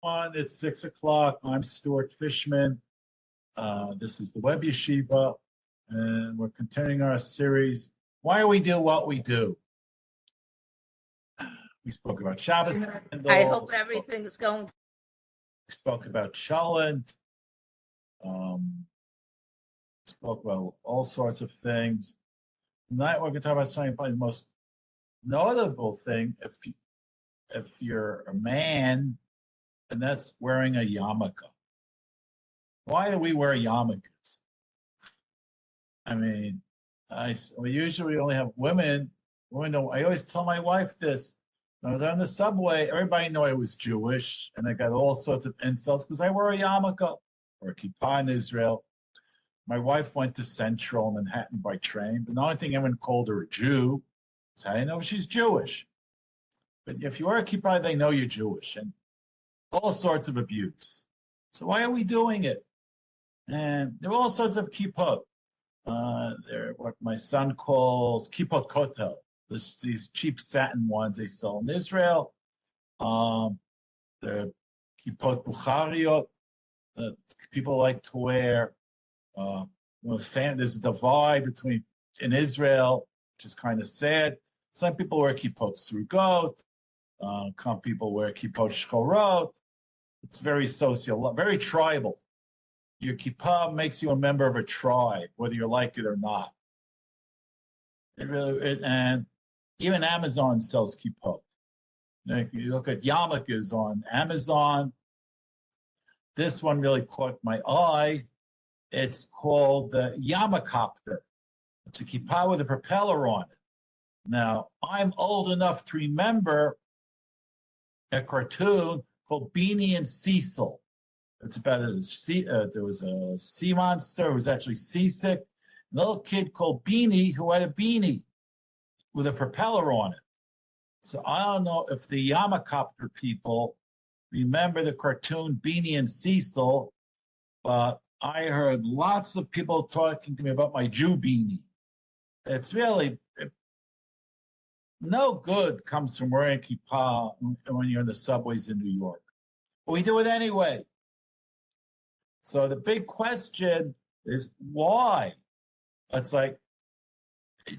It's 6 o'clock. I'm Stuart Fischman. This is the Web Yeshiva, and we're continuing our series, Why We Do What We Do. We spoke about Shabbos. I hope everything's going. We spoke about Shalent. Spoke about all sorts of things. Tonight we're going to talk about something, probably the most notable thing if you're a man, and that's wearing a yarmulkeh. Why do we wear yarmulkes? I mean, we usually only have women. Women don't. I always tell my wife this. When I was on the subway, everybody knew I was Jewish, and I got all sorts of insults because I wore a yarmulkeh or a kippah in Israel. My wife went to Central Manhattan by train, but the only thing anyone called her a Jew, so I didn't know if she's Jewish. But if you wear a kippah, they know you're Jewish, and all sorts of abuse. So why are we doing it? And there are all sorts of kippot. They're what my son calls kippot kotel. There's these cheap satin ones they sell in Israel. They're kippot bukhariot that people like to wear. There's a divide between in Israel, which is kind of sad. Some people wear kippot srugot. Some people wear kippot shchorot. It's very very tribal. Your kippah makes you a member of a tribe, whether you like it or not. And even Amazon sells kippot. You look at yarmulkes on Amazon. This one really caught my eye. It's called the yarmulkeh. It's a kippah with a propeller on it. Now, I'm old enough to remember a cartoon called Beanie and Cecil. It's about there was a sea monster who was actually seasick. A little kid called Beanie who had a beanie with a propeller on it. So I don't know if the yarmulkeh people remember the cartoon Beanie and Cecil, but I heard lots of people talking to me about my Jew beanie. It's really no good comes from wearing kippah when you're in the subways in New York. But we do it anyway. So the big question is why? It's like,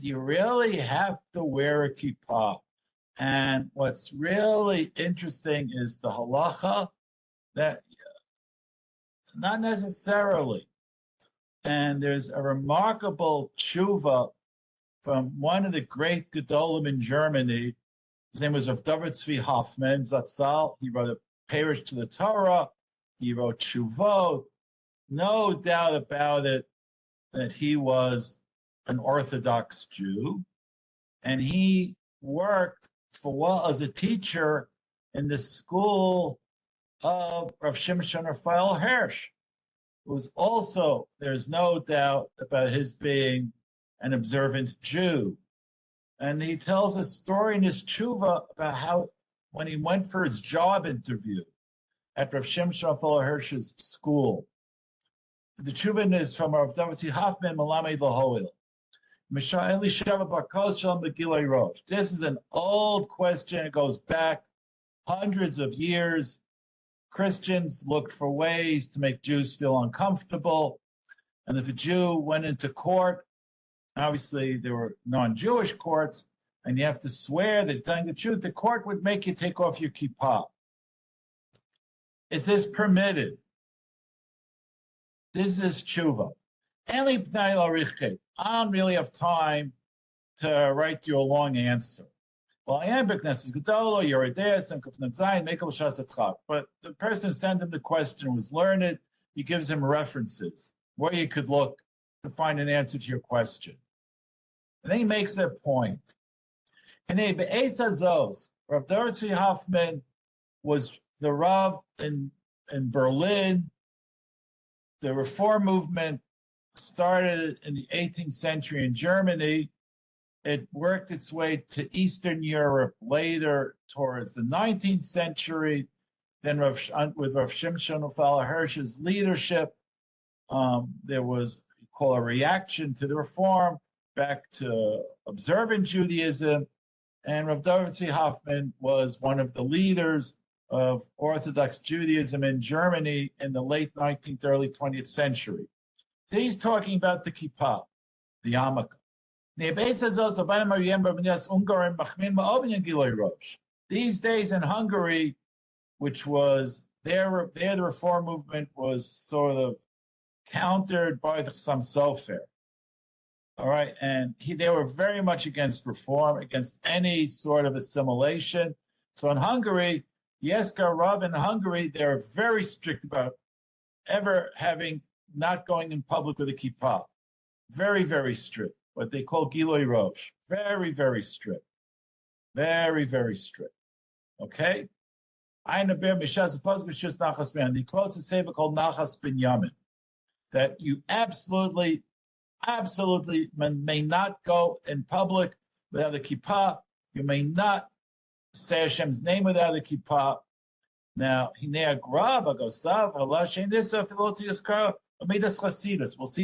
you really have to wear a kippah. And what's really interesting is the halacha that not necessarily. And there's a remarkable tshuva from one of the great gedolim in Germany. His name was Rabbi Dr. Hoffman Zatzal. He wrote a parish to the Torah. He wrote tshuvot. No doubt about it that he was an Orthodox Jew. And he worked for a while as a teacher in the school of Rav Shimshon Raphael Hirsch, who was also, there's no doubt about his being an observant Jew. And he tells a story in his tshuva about how when he went for his job interview at Rav Shimshon Raphael Hirsch's school, the tshuva is from Rav Dr. Hoffman Malamed Lahoil. This is an old question. It goes back hundreds of years. Christians looked for ways to make Jews feel uncomfortable. And if a Jew went into court, obviously there were non-Jewish courts, and you have to swear that you're telling the truth, the court would make you take off your kippah. Is this permitted? This is tshuva. I don't really have time to write you a long answer. Well, I am Beknesses Gedolo, Yeredeus, and Kufnatzayin, Mekel Shasatzchak. But the person who sent him the question was learned. He gives him references where you could look to find an answer to your question. And then he makes a point. And Be'ez Hazos, Rav Dr. Hoffman was the Rav in Berlin. The Reform movement started in the 18th century in Germany. It worked its way to Eastern Europe later towards the 19th century. Then with Rav Shimshon Raphael Hirsch's leadership, there was a reaction to the Reform back to observant Judaism. And Rav Dr. Hoffman was one of the leaders of Orthodox Judaism in Germany in the late 19th, early 20th century. He's talking about the kippah, the yarmulkeh. These days in Hungary, which was there, the reform movement was sort of countered by the Chassam Sofer. All right, and they were very much against reform, against any sort of assimilation. So in Hungary, Yeska Rav in Hungary, they're very strict about ever not going in public with a kippah. Very, very strict. What they call Giloi Rosh. Very, very strict. Very, very strict. Okay? He quotes a sefer called Nachas Ben Yamin, that you absolutely may not go in public without a kippah. You may not say Hashem's name without a kippah. Now, we'll see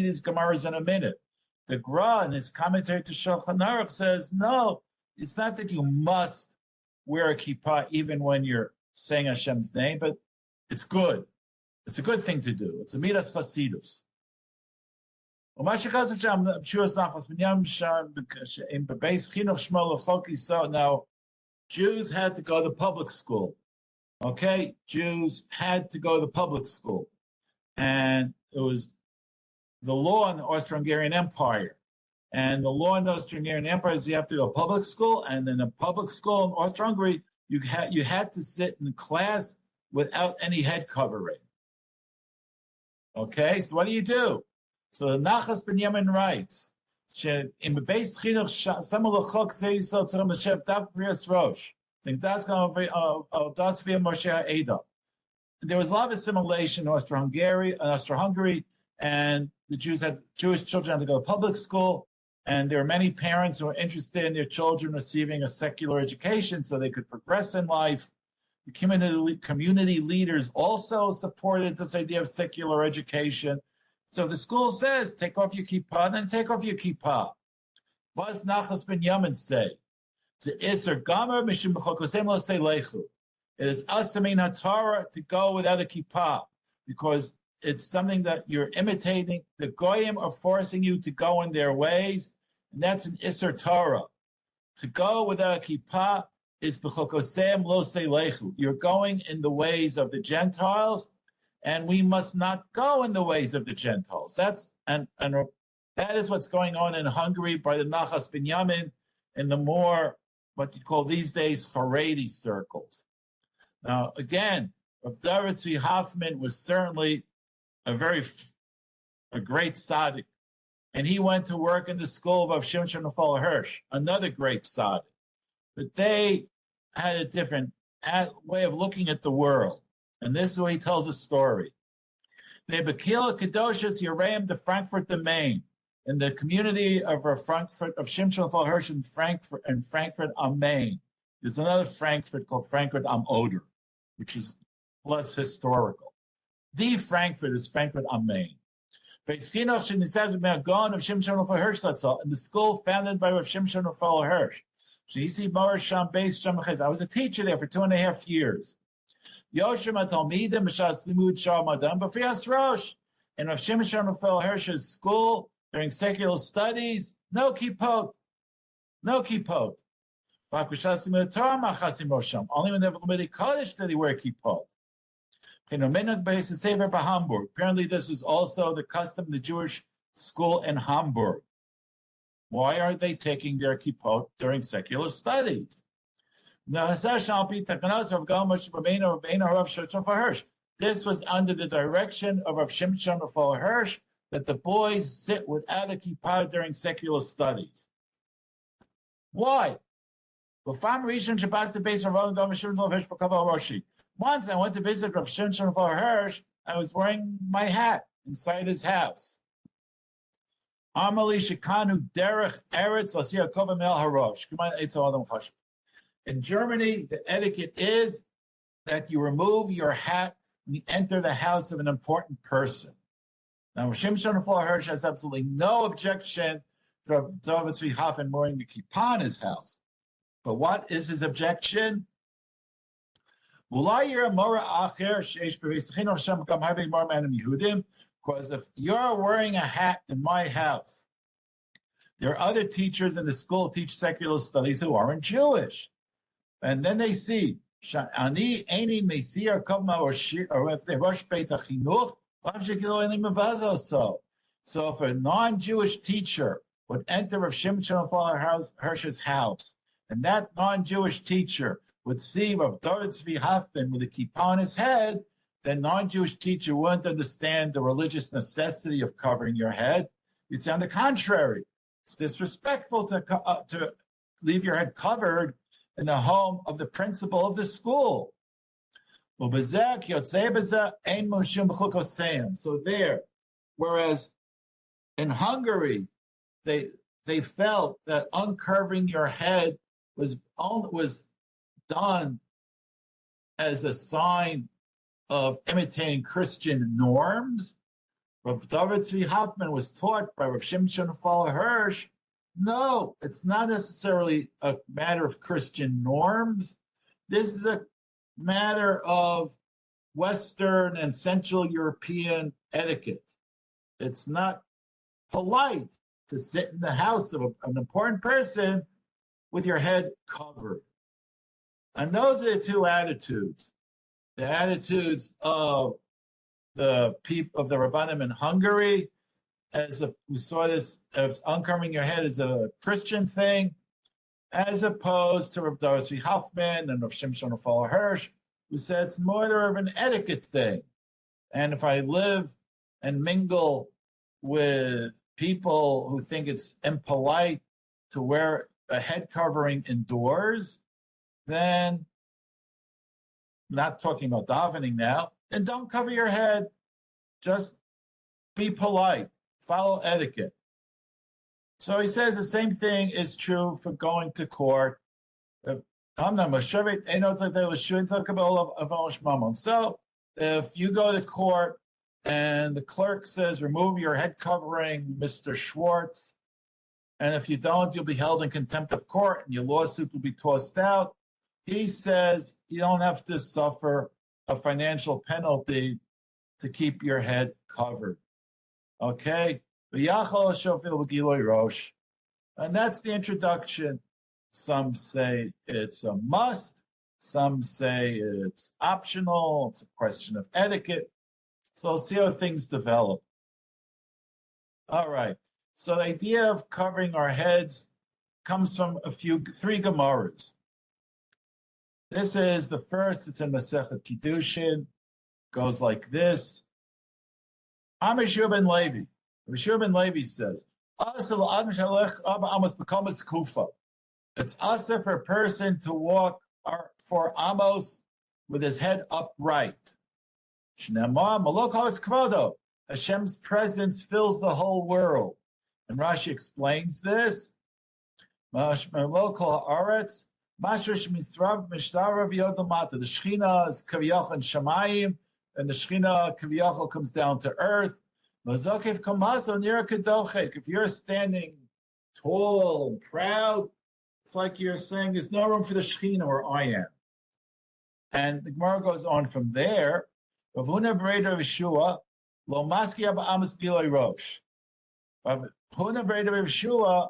these Gemaras in a minute. The Gra, in his commentary to Shulchan Aruch, says, no, it's not that you must wear a kippah even when you're saying Hashem's name, but it's good. It's a good thing to do. It's a midas chasidus. Now, Jews had to go to public school. Okay? Jews had to go to public school. And it was the law in the Austro-Hungarian Empire. And the law in the Austro-Hungarian Empire is you have to go to public school, and in a public school in Austro-Hungary, you had to sit in class without any head covering. Okay? So what do? So the Nachas Ben Yamin writes, in the base chinuch samul lechok tzeiso tzrom l'shem dav prius rosh. Think that's going to that's via Moshe Ha'eda. There was a lot of assimilation in Austro-Hungary, and the Jewish children had to go to public school, and there were many parents who were interested in their children receiving a secular education so they could progress in life. The community leaders also supported this idea of secular education. So the school says, take off your kippah, then take off your kippah. What does Nachas Ben Yamin say? It is asamin haTorah to go without a kippah, because it's something that you're imitating. The goyim are forcing you to go in their ways, and that's an Isser Torah. To go without a kippah is b'chokosem lo seilechu. You're going in the ways of the Gentiles, and we must not go in the ways of the Gentiles. That is what's going on in Hungary by the Nachas Ben Yamin in the more what you call these days Haredi circles. Now, again, Rav Dr. Hoffman was certainly a great tzaddik, and he went to work in the school of Rav Shimshon Raphael Hirsch, another great tzaddik. But they had a different way of looking at the world, and this is the way he tells the story. They Bekila Kedoshas Yereim de Frankfurt the Main, in the community of Shimshon Raphael Hirsch in Frankfurt am Main. There's another Frankfurt called Frankfurt am Oder, which is less historical. The Frankfurt is Frankfurt am Main. In the school founded by Rav Shimshon Raphael Hirsch. I was a teacher there for 2.5 years. In Rav Shimshon Raphael Hirsch's school, during secular studies, no kippot. No kippot. Only when they have Lomidei Kodesh did they wear kippot. Apparently this was also the custom in the Jewish school in Hamburg. Why are they taking their kippot during secular studies? This was under the direction of Rav Shimshon Raphael Hirsch, that the boys sit without a kippah during secular studies. Why? Once I went to visit Rav Shimshon Raphael Hirsch, I was wearing my hat inside his house. In Germany, the etiquette is that you remove your hat when you enter the house of an important person. Now, Shimshon Raphael Hirsch has absolutely no objection to David Tzvi Hoffman wearing the kippah in his house. But what is his objection? Because if you're wearing a hat in my house, there are other teachers in the school who teach secular studies who aren't Jewish. And then they see, so if a non-Jewish teacher would enter Rav Shimshon Hirsch's house, and that non-Jewish teacher would see Rav Dr. Fischman with a kippah on his head, then non-Jewish teacher wouldn't understand the religious necessity of covering your head. You'd say on the contrary, it's disrespectful to leave your head covered in the home of the principal of the school. So there, whereas in Hungary, they felt that uncurving your head was done as a sign of imitating Christian norms. Rav David Tzvi Hoffman was taught by Rav Shimshon Hirsch, no, it's not necessarily a matter of Christian norms. This is a matter of Western and Central European etiquette. It's not polite to sit in the house of an important person with your head covered. And those are the two attitudes. The attitudes of the people of the Rabbanim in Hungary, who saw this as uncovering your head as a Christian thing, as opposed to Rav Dr. Hoffman and Rav Shimshon Hirsch, who said it's more of an etiquette thing. And if I live and mingle with people who think it's impolite to wear a head covering indoors, then, not talking about davening now, then don't cover your head. Just be polite. Follow etiquette. So he says the same thing is true for going to court. So if you go to court and the clerk says, remove your head covering, Mr. Schwartz, and if you don't, you'll be held in contempt of court and your lawsuit will be tossed out, he says you don't have to suffer a financial penalty to keep your head covered. Okay? And that's the introduction. Some say it's a must. Some say it's optional. It's a question of etiquette. So we'll see how things develop. All right. So the idea of covering our heads comes from three Gemaras. This is the first. It's in Masechet Kiddushin. Goes like this. Amar Shua ben Levi. Shua ben Levi says, it's asa for a person to walk for Amos with his head upright. Hashem's presence fills the whole world. And Rashi explains this. The Shechina is Kaviyach and Shamayim, and the Shechina Kaviyach comes down to earth. If you're standing tall and proud, it's like you're saying there's no room for the Shechina where I am. And the Gemara goes on from there. Huna Breda Yeshua, Lo Maski Abba Amos Biloi Rosh. Huna Breda Yeshua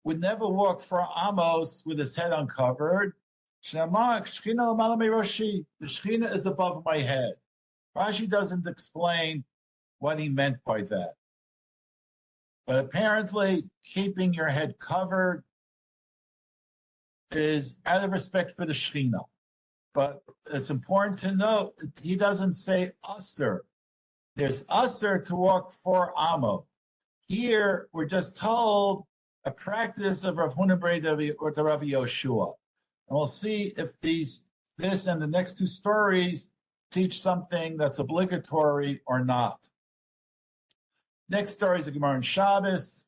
would never walk for Amos with his head uncovered. The Shechina is above my head. Rashi doesn't explain what he meant by that. But apparently, keeping your head covered is out of respect for the Shechina. But it's important to note, he doesn't say Asr. There's Asr to walk for Amo. Here, we're just told a practice of Rav Huna Breda or the Rav Yoshua. And we'll see if this and the next two stories teach something that's obligatory or not. Next story is a Gemara in Shabbos,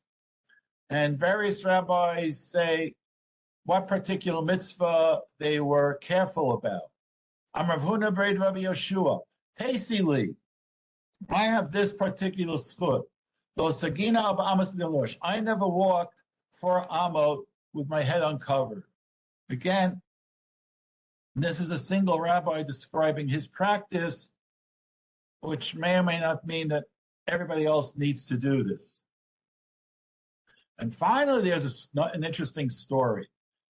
and various rabbis say what particular mitzvah they were careful about. I'm Rav Huna Breda Rav Yoshua. Tasili, I have this particular schut. I never walked for Amo with my head uncovered. Again, And this is a single rabbi describing his practice, which may or may not mean that everybody else needs to do this. And finally, there's an interesting story.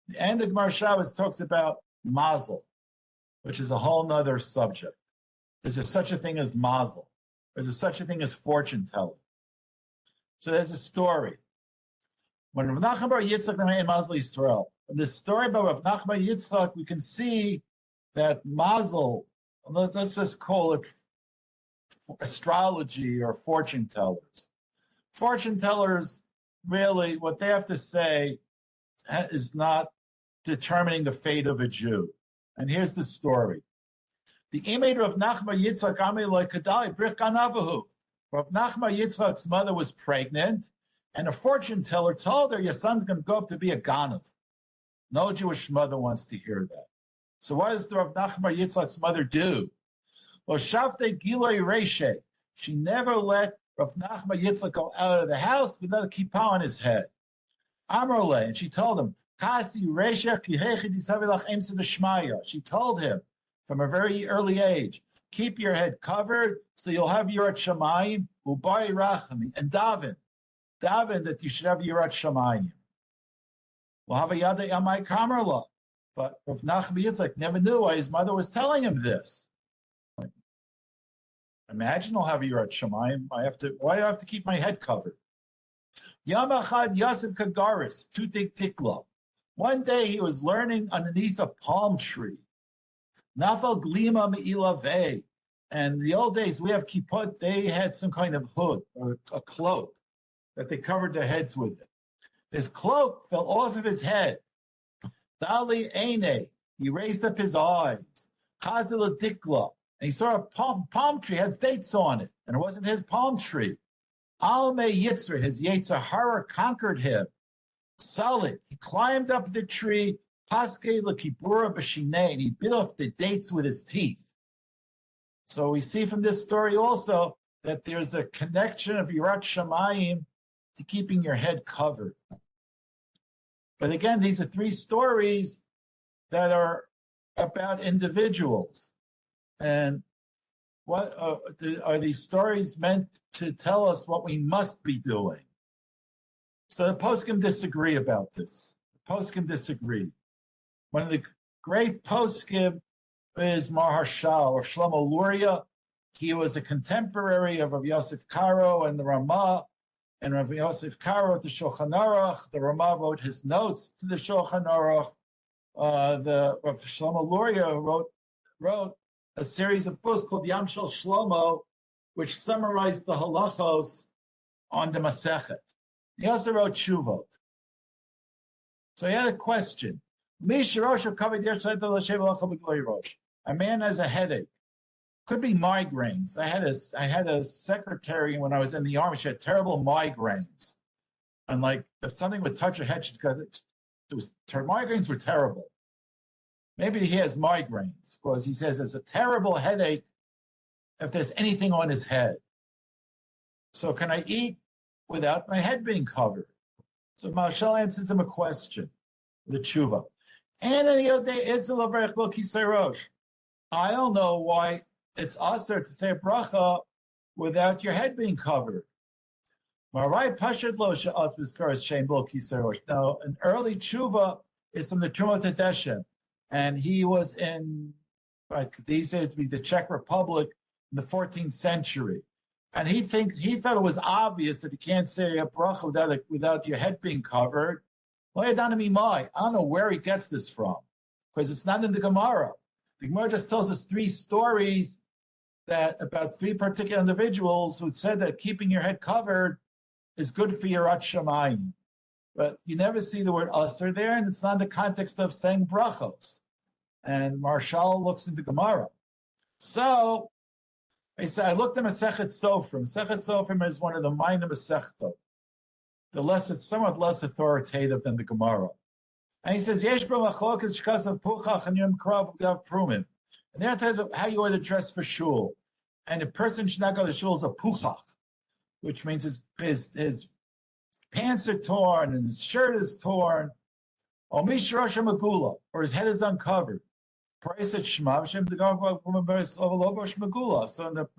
The end of Gemara Shabbos talks about mazel, which is a whole nother subject. Is there such a thing as mazel? Is there such a thing as fortune telling? So there's a story. When Rav Nachman bar Yitzchak in Mazel Yisrael, in this story about Rav Nachman bar Yitzchak, we can see that mazel, let's just call it astrology or fortune tellers. Fortune tellers, really, what they have to say is not determining the fate of a Jew. And here's the story. The image of Nachman bar Yitzchak Ameloi Kadali Brich Ganavahu. Rav Nachman bar Yitzchak's mother was pregnant, and a fortune teller told her, your son's going to go up to be a Ganav. No Jewish mother wants to hear that. So what does Rav Nachman bar Yitzchak's mother do? Well, Shavte Giloi Reshe. She never let Rav Nachman bar Yitzchak go out of the house without a kippah on his head. Amrole, and she told him, Kasi Reshe Kihechi Disavilach Emsa Deshmaya. She told him from a very early age, keep your head covered so you'll have Yirat Shamayim, Ubai Rachami, and daven that you should have Yirat Shamayim. Well, Havayada Yamai Kamerla. But Rav Nachman bar Yitzchak never knew why his mother was telling him this. Imagine I'll have Yirat Shamayim. Why do I have to keep my head covered? Yamachad Yosef Kagaris, Tutik Tiklo. One day he was learning underneath a palm tree. Nafal Glima Me'ilaveh. And in the old days, we have kippot, they had some kind of hood or a cloak that they covered their heads with it. His cloak fell off of his head. Dali Eine, he raised up his eyes. Chazil Dikla, and he saw a palm tree, has dates on it, and it wasn't his palm tree. Alme Yitzra, his Yetzer Hara conquered him. Solid, he climbed up the tree, Paske L'Kibura B'Shinei, and he bit off the dates with his teeth. So we see from this story also that there's a connection of Yirat Shamayim to keeping your head covered. But again, these are three stories that are about individuals. And what are these stories meant to tell us what we must be doing? So the poskim disagree about this. The poskim disagree. One of the great poskim is Maharshal or Shlomo Luria. He was a contemporary of Rav Yosef Karo and the Ramah. And Rav Yosef Karo wrote the Shulchan Aruch. The Ramah wrote his notes to the Shulchan Aruch. The Rav Shlomo Luria wrote a series of books called Yam Shel Shlomo, which summarized the halachos on the Masechet. He also wrote Shuvot. So he had a question. A man has a headache. Could be migraines. I had a secretary when I was in the army. She had terrible migraines. And like if something would touch her head, she'd go, her migraines were terrible. Maybe he has migraines because he says it's a terrible headache if there's anything on his head. So can I eat without my head being covered? So Marshall answers him a question, the tshuva. I don't know why it's usher to say a bracha without your head being covered. Now, an early tshuva is from the Truma Tedeshem, and he was in, like these days to be the Czech Republic in the 14th century. And he thought it was obvious that you can't say a bracha without your head being covered. I don't know where he gets this from, because it's not in the Gemara. The Gemara just tells us three stories about three particular individuals who said that keeping your head covered is good for Yirat Shamayim. But you never see the word Aser there, and it's not in the context of saying brachos. And Marshall looks into Gemara. So I looked at Masechet Sofrim. Masechet Sofrim is one of the minor Masechtot. It's somewhat less authoritative than the Gemara. And he says, Yesh b'machlokas shkasav puchach and yom krav gav prumim. And there tells how you ought to dress for shul. And a person should not go to shul as a puchach, which means his pants are torn and his shirt is torn, or mishrash magula, or his head is uncovered. Praise Shema, so in the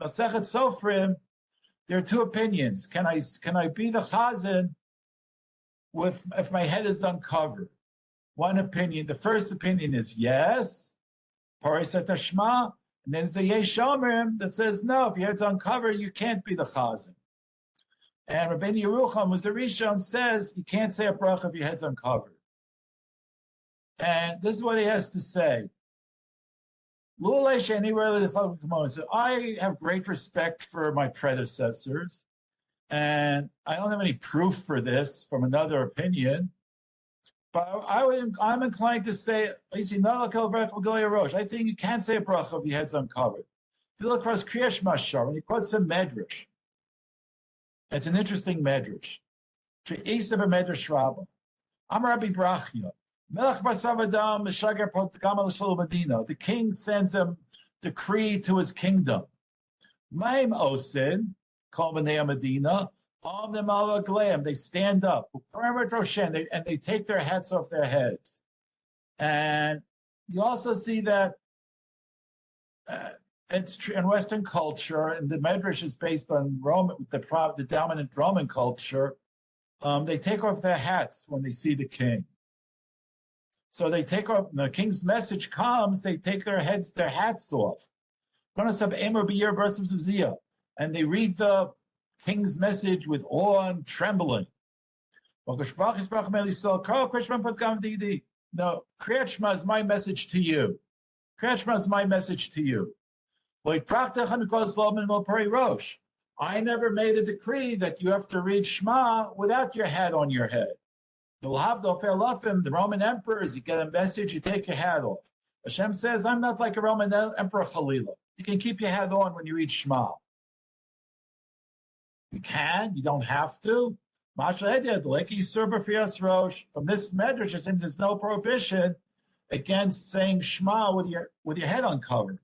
Masechet Sofrim, there are two opinions. Can I be the chazan if my head is uncovered? One opinion, the first opinion is yes, Paris Shema, and then there's a Yesh Omrim that says no, if your head's uncovered, you can't be the chazan. And Rabbi Yerucham, who's a Rishon, says you can't say a bracha if your head's uncovered. And this is what he has to say. So I have great respect for my predecessors, and I don't have any proof for this from another opinion, but I'm inclined to say, I think you can't say a bracha if your head's uncovered. If you look across Kriyash Mashar, when he quotes a medrash, it's an interesting medrash. Medrash Rabbah. I'm Rabbi Brachya. The king sends a decree to his kingdom. Maim Osin, Medina, they stand up, and they take their hats off their heads. And you also see that it's in Western culture, and the Medrash is based on Rome, the dominant Roman culture. They take off their hats when they see the king. So they take off, when the king's message comes, they take their hats off. And they read the king's message with awe and trembling. No, Kriyat Shema is my message to you. Kriyat Shema is my message to you. I never made a decree that you have to read Shema without your hat on your head. The Roman emperors, you get a message, you take your hat off. Hashem says, I'm not like a Roman emperor, Chalila. You can keep your hat on when you read Shema. You can, you don't have to. From this medrash, it seems there's no prohibition against saying Shema with your head uncovered.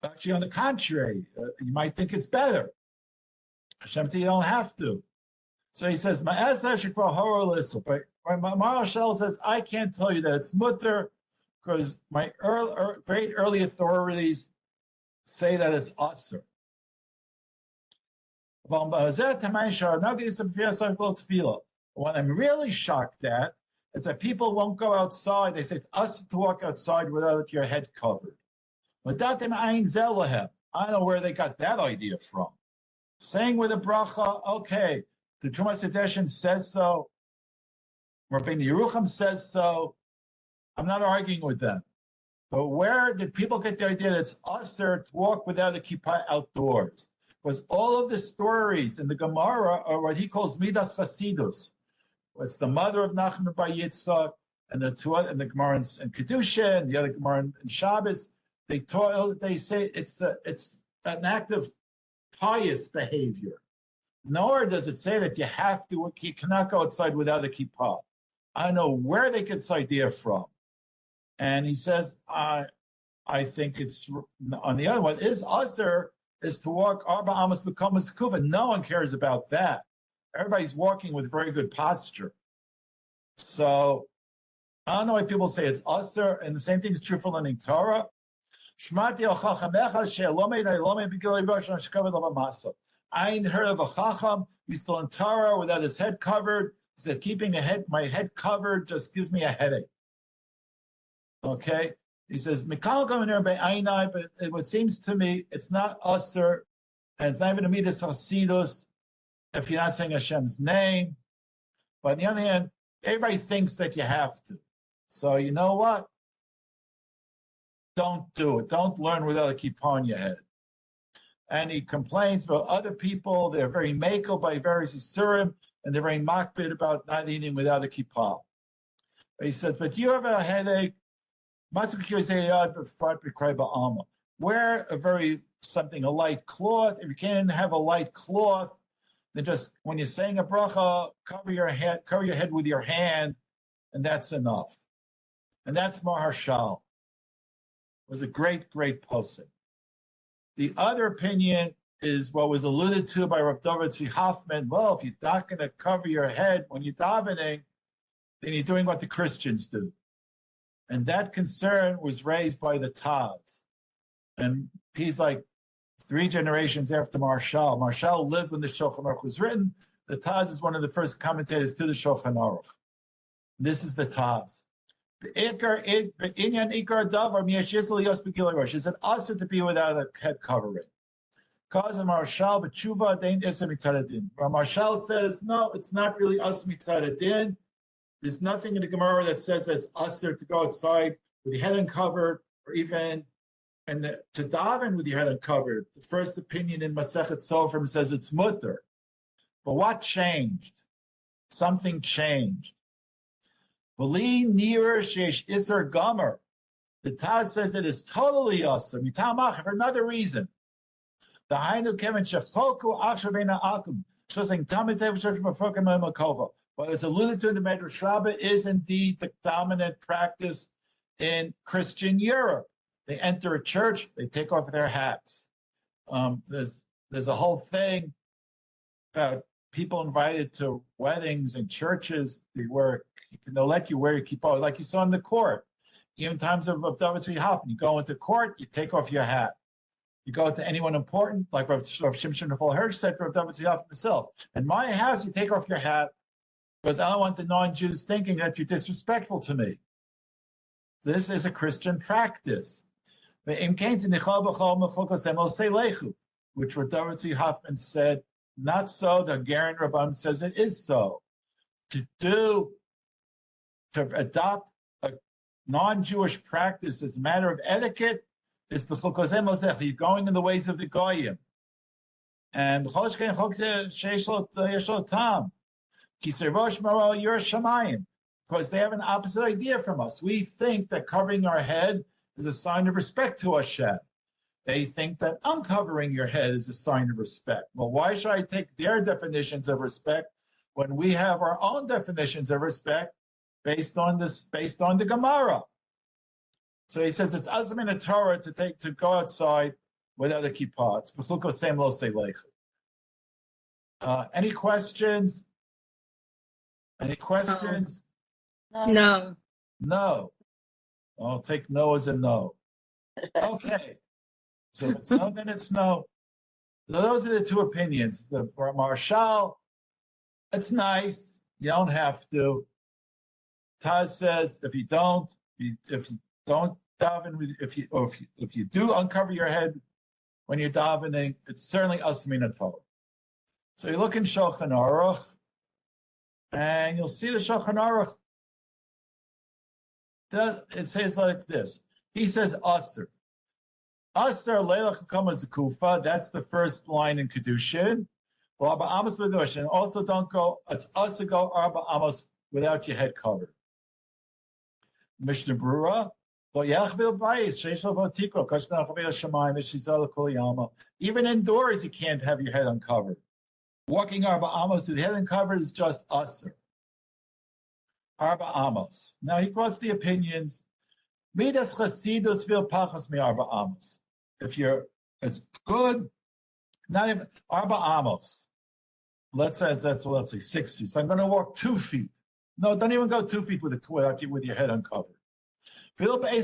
Actually, on the contrary, you might think it's better. Hashem says you don't have to. So he says, but my Maharshal says, I can't tell you that it's mutter because my very early authorities say that it's asr. What I'm really shocked at is that people won't go outside. They say it's asr to walk outside without your head covered. I don't know where they got that idea from. Saying with a bracha, okay, the Tumas Hadeshin says so. Rabbi Yerucham says so. I'm not arguing with them. But where did people get the idea that it's usher to walk without a kippah outdoors? Because all of the stories in the Gemara are what he calls Midas Chasidus. It's the mother of Nachman bar Yitzchak, and the Gemara in Kedusha, and the other Gemara in Shabbos. They say it's an act of pious behavior. Nor does it say that you cannot go outside without a kippah. I don't know where they get this idea from. And he says, I think it's on the other one. Usher is to walk Arba Amos B'Kamas Kuva. No one cares about that. Everybody's walking with very good posture. So I don't know why people say it's usher, and the same thing is true for learning Torah. I ain't heard of a chacham who's still in Torah without his head covered. He said, keeping my head covered just gives me a headache. Okay? He says, but it seems to me it's not usher, and it's not even a midas hasidus if you're not saying Hashem's name. But on the other hand, everybody thinks that you have to. So you know what? Don't do it. Don't learn without a kippah on your head. And he complains about other people. They're very makel by various isurim, and they're very makbid about not eating without a kippah. He says, but you have a headache. Wear a light cloth. If you can't have a light cloth, then just when you're saying a bracha, cover your head with your hand, and that's enough. And that's Maharshal. It was a great, great posting. The other opinion is what was alluded to by Rabbi Dr. Hoffman. Well, if you're not going to cover your head when you're davening, then you're doing what the Christians do. And that concern was raised by the Taz. And he's like 3 generations after Marshall. Marshall lived when the Shulchan Aruch was written. The Taz is one of the first commentators to the Shulchan Aruch. This is the Taz. Is it also to be without a head covering? Because of Marshall, but Tshuva dein isem mitzadadin. Marshall says, no, it's not really us mitzadadin. There's nothing in the Gemara that says that it's usher to go outside with your head uncovered, or even to daven with your head uncovered. The first opinion in Masechet Sofrim says it's mutter. But what changed? Something changed. V'li nir sheish iser gomer. The Taz says it is totally usher. Mitamach for another reason. The Hainu Kevin Shechoku Akshavena Akum. Shosing Tamitev Shoshem Afokim Makova. What it's alluded to in the Medrash Rabbah is indeed the dominant practice in Christian Europe. They enter a church, they take off their hats. There's a whole thing about people invited to weddings and churches. They'll let you wear your kippah, like you saw in the court. Even in times of David Tzvi, you go into court, you take off your hat. You go to anyone important, like Rav Shimshon Rafal Hirsch said for David Tzvi himself. In my house, you take off your hat because I don't want the non-Jews thinking that you're disrespectful to me. This is a Christian practice. Which Rav David Tzvi Hoffman said, not so. The Hungarian Rabbam says it is so. To adopt a non-Jewish practice as a matter of etiquette is you're going in the ways of the Goyim. And because they have an opposite idea from us. We think that covering our head is a sign of respect to Hashem. They think that uncovering your head is a sign of respect. Well, why should I take their definitions of respect when we have our own definitions of respect based on the Gemara? So he says it's azam in a Torah to go outside without a kippah. It's b'chulko sem lo seilechu. Any questions? Any questions? No. No. I'll take no as a no. Okay. So if it's no, then it's no. So those are the 2 opinions. For Marshall, it's nice. You don't have to. Taz says if you don't daven, if you do uncover your head when you're davening, it's certainly asmin Torah. So you look in Shulchan Aruch, and you'll see the Shulchan Aruch. It says like this. He says aser. Aser leilach kama zekufa. That's the first line in Kedushin. Arba amos b'Kedushin. And also don't go. It's aser go arba amos without your head covered. Mishnah Brura. Even indoors, you can't have your head uncovered. Walking arba amos with the head uncovered is just aser. Arba amos. Now he quotes the opinions. Midas chasidus vil pachas mi arba amos. It's good. Not even arba amos. Let's say 6 feet. So I'm going to walk 2 feet. No, don't even go 2 feet with your head uncovered. Okay,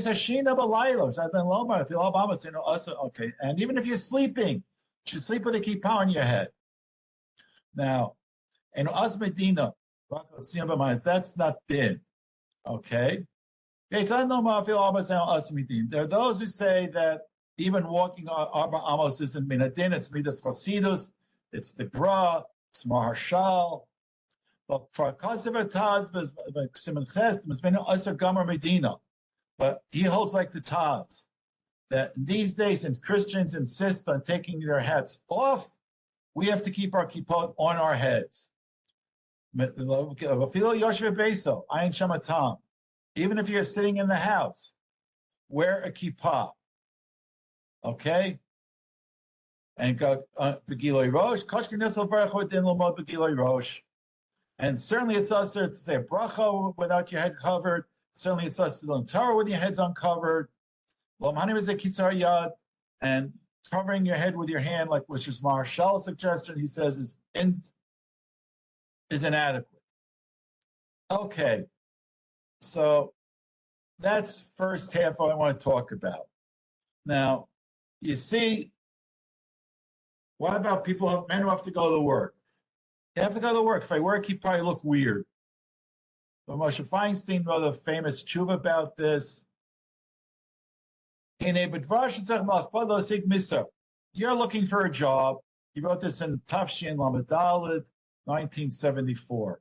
and even if you're sleeping, you should sleep with a kippah on your head. Now, in Medina, that's not din. Okay? There are those who say that even walking Arba Amos isn't min din, it's midas chasidus, it's the Gra, it's Maharshal. But for Kasev Taz, Medina. But he holds like the Taz, that these days, since Christians insist on taking their hats off, we have to keep our kippot on our heads. Even if you're sitting in the house, wear a kippah. Okay? And begiloi rosh, and certainly it's us to say a bracha without your head covered. Certainly it's us to learn Torah with your heads uncovered. And covering your head with your hand, like which is Maharshal's suggestion, he says is inadequate. Okay, so that's first half I want to talk about. Now, you see, what about men who have to go to work? They have to go to work. If I wear a kippah, I look weird. But Moshe Feinstein wrote a famous tshuva about this. You're looking for a job. He wrote this in Tafshin Lamed Daled, 1974.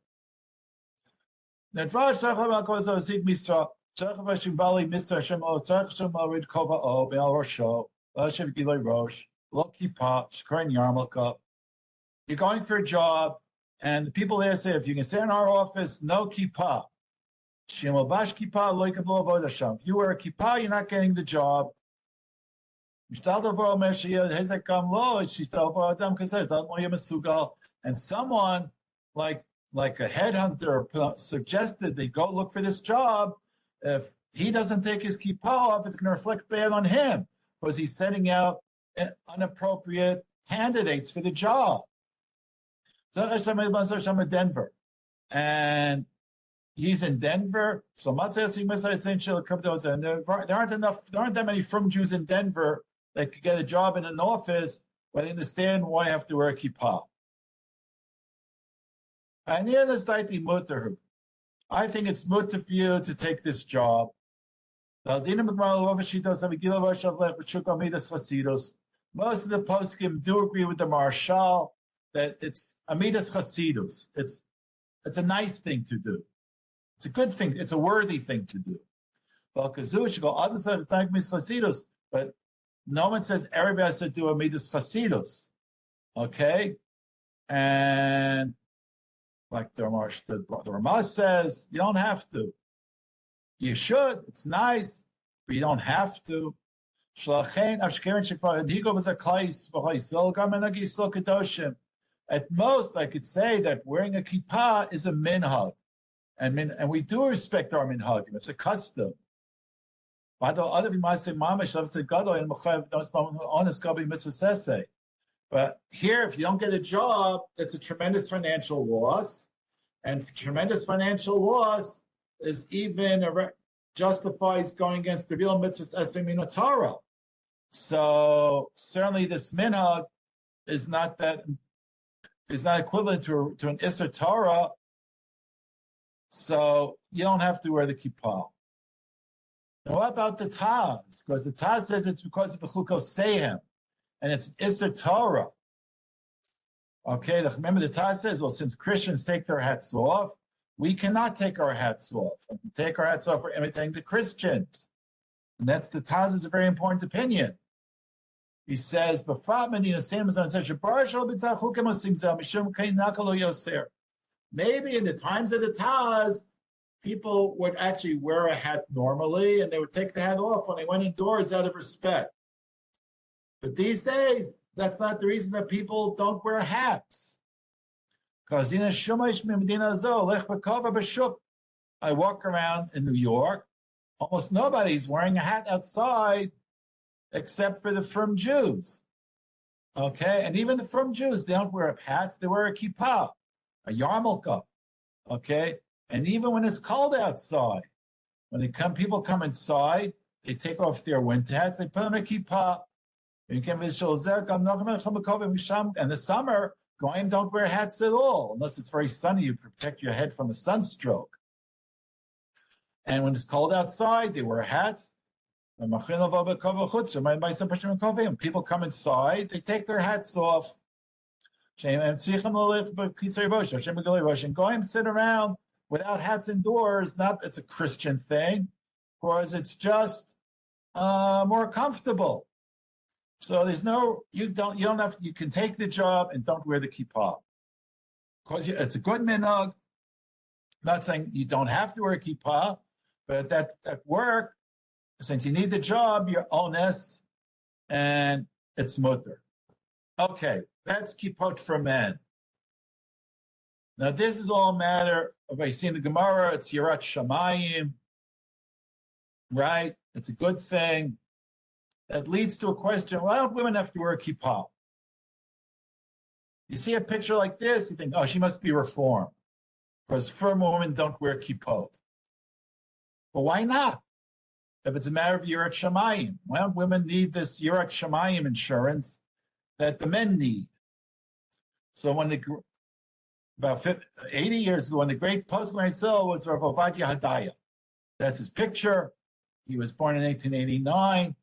Yarmulkeh. You're going for a job, and the people there say, if you can stay in our office, no kippah. If you wear a kippah, you're not getting the job. And someone like a headhunter suggested they go look for this job. If he doesn't take his kippah off, it's going to reflect bad on him because he's sending out inappropriate candidates for the job. Denver, and he's in Denver. So there aren't that many frum Jews in Denver that could get a job in an office, but they understand why I have to wear a kippah. I think it's mutter for you to take this job. Most of the poskim do agree with the Marshal that it's amidas chasidus. It's a nice thing to do. It's a good thing. It's a worthy thing to do. But no one says everybody has to do amidas chasidus. Okay, and like the Ramah says, you don't have to. You should. It's nice, but you don't have to. At most, I could say that wearing a kippah is a minhag, and we do respect our minhagim. It's a custom. But here, if you don't get a job, it's a tremendous financial loss, and tremendous financial loss is even justifies going against the real mitzvahs esemina Torah. So certainly, this minhag is not equivalent to an Isser Torah, so you don't have to wear the kippah. Now, what about the Taz? Because the Taz says it's because of Bechukos Sehem, and it's Isser Torah. Okay, remember the Taz says, well, since Christians take their hats off, we cannot take our hats off. We take our hats off for imitating the Christians. And that's the Taz is a very important opinion. He says, maybe in the times of the Taz, people would actually wear a hat normally, and they would take the hat off when they went indoors out of respect. But these days, that's not the reason that people don't wear hats. Because I walk around in New York, almost nobody's wearing a hat outside except for the frum Jews. Okay, and even the frum Jews, they don't wear hats, they wear a kippah, a yarmulkeh. Okay, and even when it's cold outside, when people come inside, they take off their winter hats, they put on a kippah. And the summer, Goyim don't wear hats at all, unless it's very sunny, you protect your head from a sunstroke. And when it's cold outside, they wear hats. When people come inside, they take their hats off. And Goyim sit around without hats indoors. It's a Christian thing, because it's just more comfortable. So you can take the job and don't wear the kippah. Because it's a good minhag. I'm not saying you don't have to wear a kippah, but at work, since you need the job, you're honest, and it's mutter. Okay, that's kippot for men. Now, this is all a matter of, I see in the Gemara, it's Yirat Shamayim, right? It's a good thing. That leads to a question, why don't women have to wear a kippah? You see a picture like this, you think, oh, she must be reformed, because firm women don't wear kippot. But why not? if it's a matter of Yirat Shamayim. Well, women need this Yirat Shamayim insurance that the men need. So about 80 years ago, when the great post-Gemara was Rav Ovadia Hadaya. That's his picture. He was born in 1889.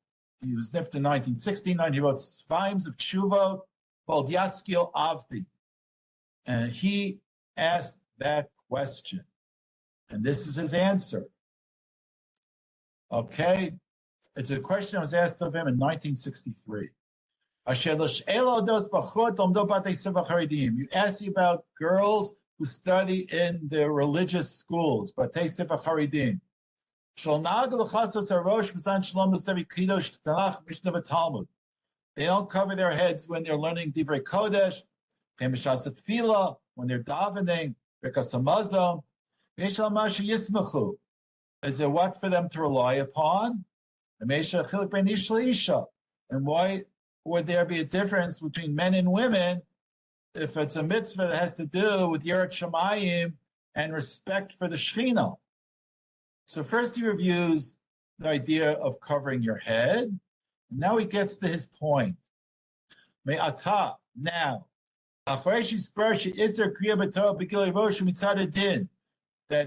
He was nifted in 1969. He wrote volumes of Tshuvot called Yaskil Avdi. And he asked that question. And this is his answer. Okay? It's a question that was asked of him in 1963. You asked about girls who study in the religious schools, Batei Sefer Charidim. They don't cover their heads when they're learning Divrei Kodesh, when they're davening, is there what for them to rely upon? And why would there be a difference between men and women if it's a mitzvah that has to do with Yirat Shamayim and respect for the Shekhinah? So first he reviews the idea of covering your head. Now he gets to his point. Me'ata, now, that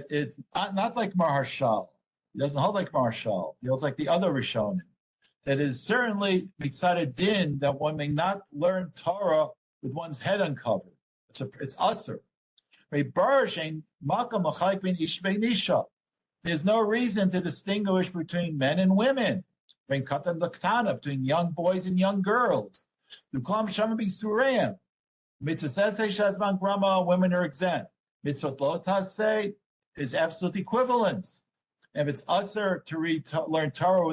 it's not like Maharshal. He doesn't hold like Maharshal. He holds like the other Rishonim. That is certainly mitzad din that one may not learn Torah with one's head uncovered. It's usher. There's no reason to distinguish between men and women, between young boys and young girls. Mitzvah women are exempt. Mitzvot lo taseh is absolute equivalence. If it's usher to learn Torah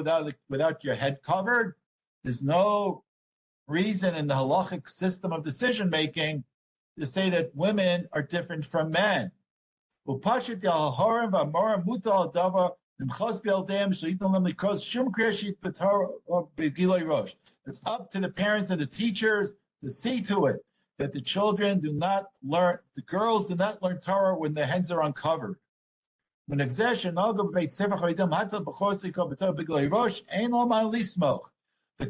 without your head covered, there's no reason in the halachic system of decision making to say that women are different from men. It's up to the parents and the teachers to see to it that the children do not learn, the girls do not learn Torah when their heads are uncovered. The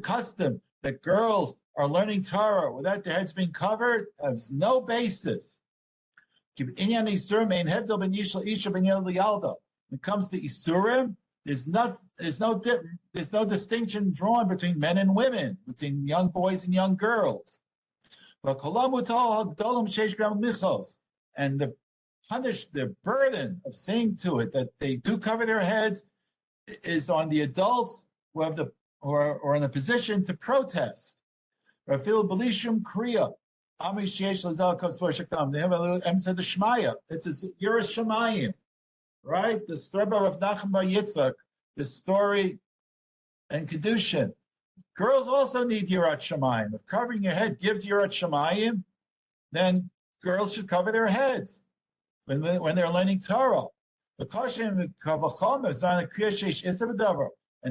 custom that girls are learning Torah without their heads being covered has no basis. When it comes to Isurim, there's no distinction drawn between men and women, between young boys and young girls. And the burden of saying to it that they do cover their heads is on the adults who have or in a position to protest. They have a little Shmaya. It's a Yiras Shamayim, right? The story of Nachum Bar Yitzchak, the story and Kedushin. Girls also need Yirat Shamayim. If covering your head gives Yirat Shamayim, then girls should cover their heads when they're learning Torah. And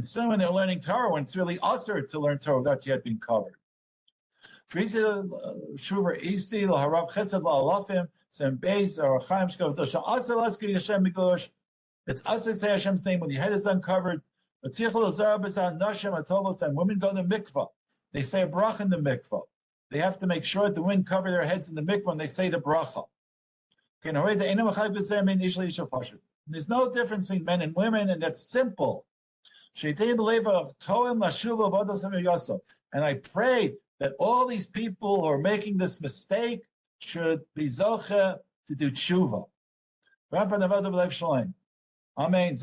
soon when they're learning Torah, when it's really usher to learn Torah without yet being covered. It's us to say Hashem's name when your head is uncovered. And women go to mikvah. They say a bracha in the mikvah. They have to make sure that the women cover their heads in the mikvah when they say the bracha. There's no difference between men and women, and that's simple. And I pray that all these people who are making this mistake should be zoche to do tshuva. Amen.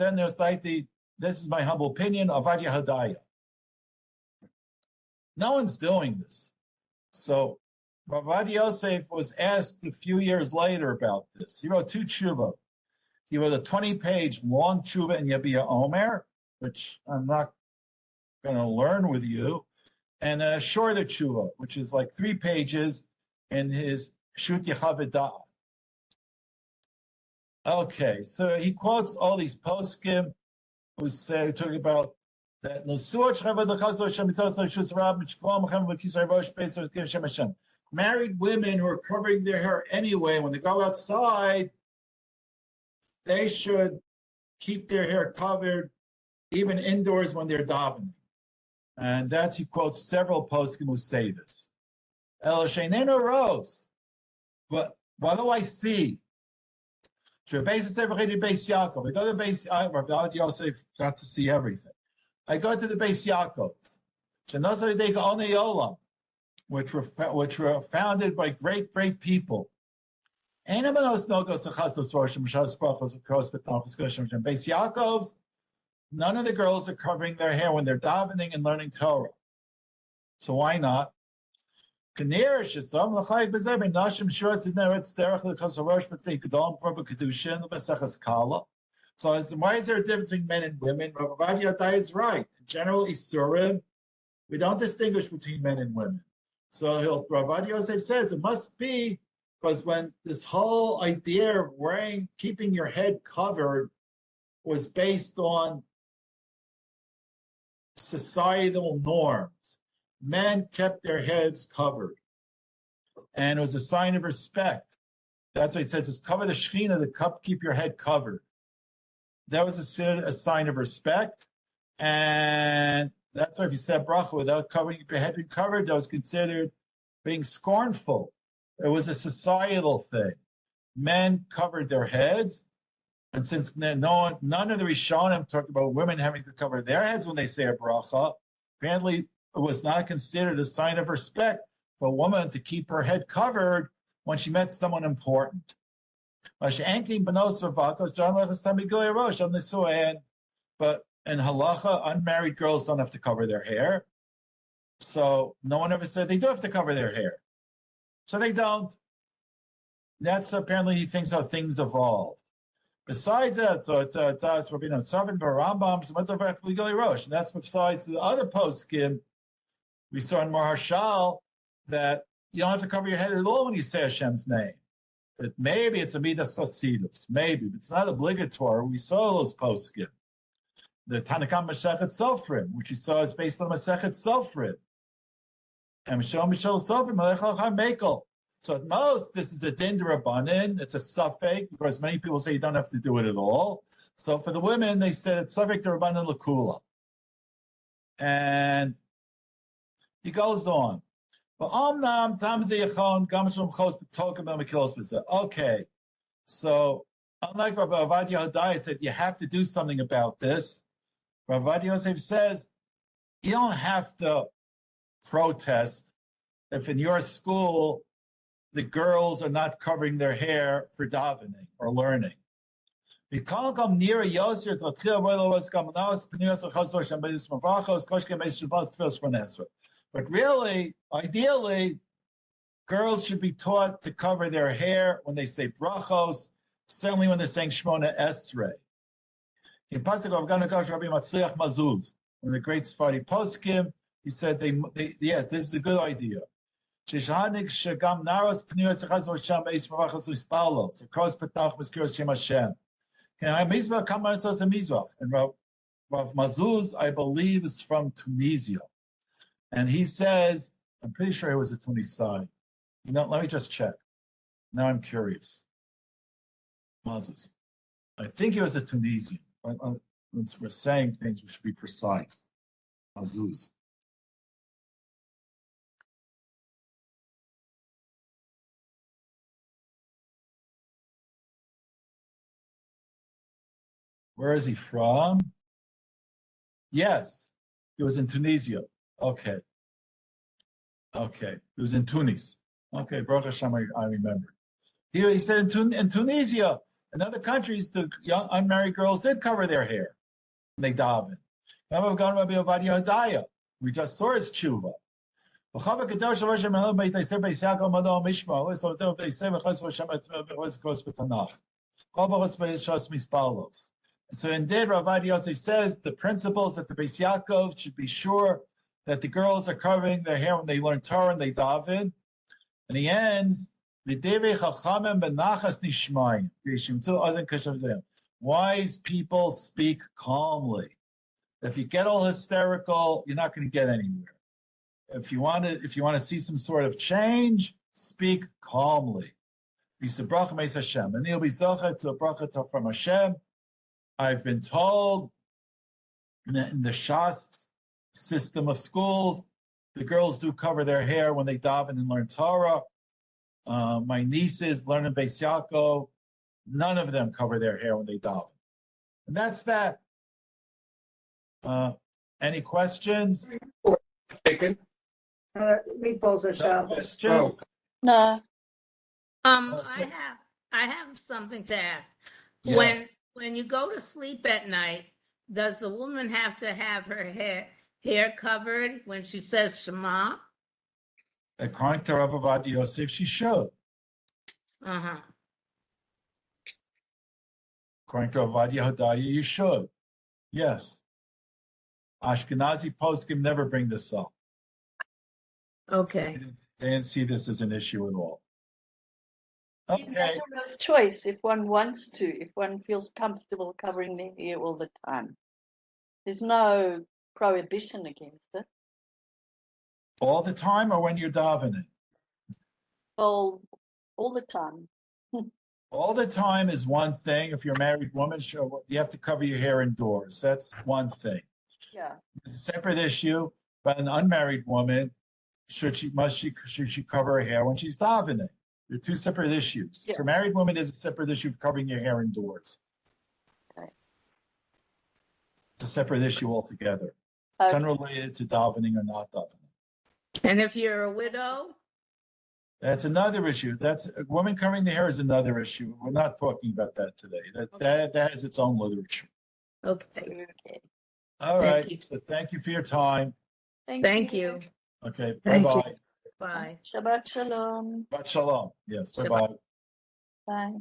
This is my humble opinion of Ovadia Hadaya. No one's doing this. So Rabbi Yosef was asked a few years later about this. He wrote 2 tshuva. He wrote a 20-page long tshuva in Yabia Omer, which I'm not going to learn with you, and a shorter tshuva, which is like 3 pages in his Shut Yechavedah. Okay, so he quotes all these poskim who say, talking about that married women who are covering their hair anyway, when they go outside, they should keep their hair covered even indoors when they're davening. And he quotes several poskim who say this. El Sheineno Rose. But what do I see? I go to Beis Yaakov. Rav Yosef got to see everything. I go to the Beis Yaakov, which were founded by great people. Beis Yaakov's, none of the girls are covering their hair when they're davening and learning Torah. So why not? So why is there a difference between men and women? Rabbi Dr is right. In general, Isurim, we don't distinguish between men and women. So Rabbi Yosef says it must be because when this whole idea of keeping your head covered was based on societal norms, men kept their heads covered. And it was a sign of respect. That's why it says, cover the Shekhinah, the cup, keep your head covered. That was a sign of respect. And that's why if you said bracha without covering your head being covered, that was considered being scornful. It was a societal thing. Men covered their heads. And since none of the Rishonim talk about women having to cover their heads when they say a bracha, apparently it was not considered a sign of respect for a woman to keep her head covered when she met someone important. But in halacha, unmarried girls don't have to cover their hair. So no one ever said they do have to cover their hair. So they don't. That's apparently he thinks how things evolved. Besides that, that's Rabbi Tzavin Barambam, and that's besides the other poskim we saw in Maharshal that you don't have to cover your head at all when you say Hashem's name. But maybe it's a midas chasidus, maybe, but it's not obligatory. We saw those poskim. The Tanakam Masechet Sofrim, which we saw is based on Masechet Sofrim. And Mishal Sofrim, Melech Mekel. So at most, this is a din d'Rabbanan. It's a suffix, because many people say you don't have to do it at all. So for the women, they said it's suffix d'Rabbanan l'kula. And he goes on. Okay, so unlike Rabbi Ovadia Hadai said, you have to do something about this. Rabbi Ovadia Yosef says, you don't have to protest if in your school the girls are not covering their hair for davening or learning. But really, ideally, girls should be taught to cover their hair when they say brachos, certainly when they're saying Shmona Esrei. In Pasuk of Ganakash Rabbi Matzliach Mazuz, one of the great Sephardi poskim, he said, yes, this is a good idea. So cross petach miskiros Shem Hashem. And Rav Mazuz, I believe, is from Tunisia. And he says, I'm pretty sure he was a Tunisian. Let me just check. Now I'm curious. Mazuz. I think he was a Tunisian. Since we're saying things, we should be precise. Mazuz. Where is he from? Yes, he was in Tunisia. Okay. He was in Tunis. Okay, Baruch Hashem, I remember. He said in Tunisia, in other countries, the young unmarried girls did cover their hair when they daven. We just saw his tshuva. So indeed, Rabbi Yosef says the principles that the Beis Yaakov should be sure that the girls are covering their hair when they learn Torah and they daven. And he ends, wise people speak calmly. If you get all hysterical, you're not going to get anywhere. If you want to see some sort of change, speak calmly. And he'll be zocheh to a bracha from Hashem. I've been told In the Shas system of schools, the girls do cover their hair when they daven and learn Torah. My nieces learn in Beis Yaakov. None of them cover their hair when they daven. And that's that. Any questions? Taken? Meatballs are No Shabbos. questions? No. I have something to ask. Yes. When you go to sleep at night, does the woman have to have her hair covered when she says Shema? According to Rav Ovadia Yosef, she should. Uh-huh. According to Ovadia Hodaya, you should. Yes. Ashkenazi poskim never bring this up. Okay. They didn't see this as an issue at all. It's a Okay. matter of choice if one wants to, if one feels comfortable covering their hair all the time. There's no prohibition against it. All the time or when you're davening? All the time. All the time is one thing. If you're a married woman, sure, you have to cover your hair indoors. That's one thing. Yeah. It's a separate issue. But an unmarried woman, should she cover her hair when she's davening? They're two separate issues. Yeah. For married women, there's a separate issue of covering your hair indoors. Okay. It's a separate issue altogether. It's unrelated to davening or not davening. And if you're a widow? That's another issue. That's a woman covering the hair is another issue. We're not talking about that today. That has its own literature. Okay. All right. Thank you. So thank you for your time. Thank you. Okay. Thank you. Bye-bye. Bye. Shabbat shalom. Shabbat shalom. Yes. Shabbat. Bye-bye. Bye.